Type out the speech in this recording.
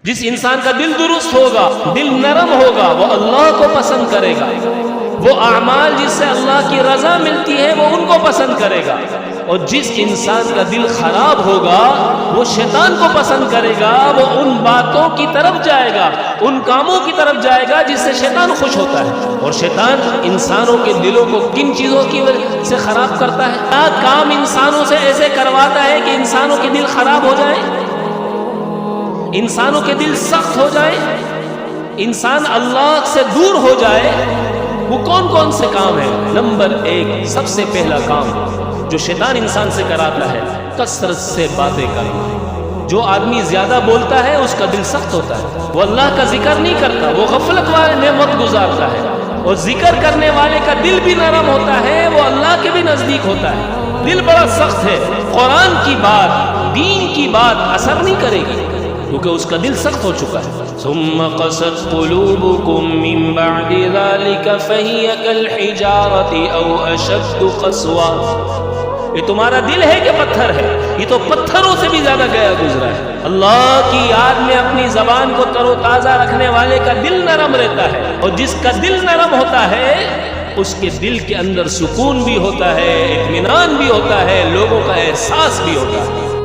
جس انسان کا دل درست ہوگا، دل نرم ہوگا، وہ اللہ کو پسند کرے گا، وہ اعمال جس سے اللہ کی رضا ملتی ہے وہ ان کو پسند کرے گا۔ اور جس انسان کا دل خراب ہوگا وہ شیطان کو پسند کرے گا، وہ ان باتوں کی طرف جائے گا، ان کاموں کی طرف جائے گا جس سے شیطان خوش ہوتا ہے۔ اور شیطان انسانوں کے دلوں کو کن چیزوں کی وجہ سے خراب کرتا ہے؟ کیا کام انسانوں سے ایسے کرواتا ہے کہ انسانوں کے دل خراب ہو جائیں، انسانوں کے دل سخت ہو جائیں، انسان اللہ سے دور ہو جائے؟ وہ کون کون سے کام ہیں؟ نمبر 1، سب سے پہلا کام جو شیطان انسان سے کراتا ہے، کثرت سے باتیں کرنا۔ جو آدمی زیادہ بولتا ہے اس کا دل سخت ہوتا ہے، وہ اللہ کا ذکر نہیں کرتا، وہ غفلت والے میں وقت گزارتا ہے۔ اور ذکر کرنے والے کا دل بھی نرم ہوتا ہے، وہ اللہ کے بھی نزدیک ہوتا ہے۔ دل بڑا سخت ہے، قرآن کی بات، دین کی بات اثر نہیں کرے گی کیونکہ اس کا دل سخت ہو چکا ہے۔ ثم قست قلوبكم من بعد ذلك فهي كالحجارة او اشد قسوة۔ یہ تمہارا دل ہے کہ پتھر ہے؟ یہ تو پتھروں سے بھی زیادہ گیا گزرا ہے۔ اللہ کی یاد میں اپنی زبان کو تر و تازہ رکھنے والے کا دل نرم رہتا ہے، اور جس کا دل نرم ہوتا ہے اس کے دل کے اندر سکون بھی ہوتا ہے، اطمینان بھی ہوتا ہے، لوگوں کا احساس بھی ہوتا ہے۔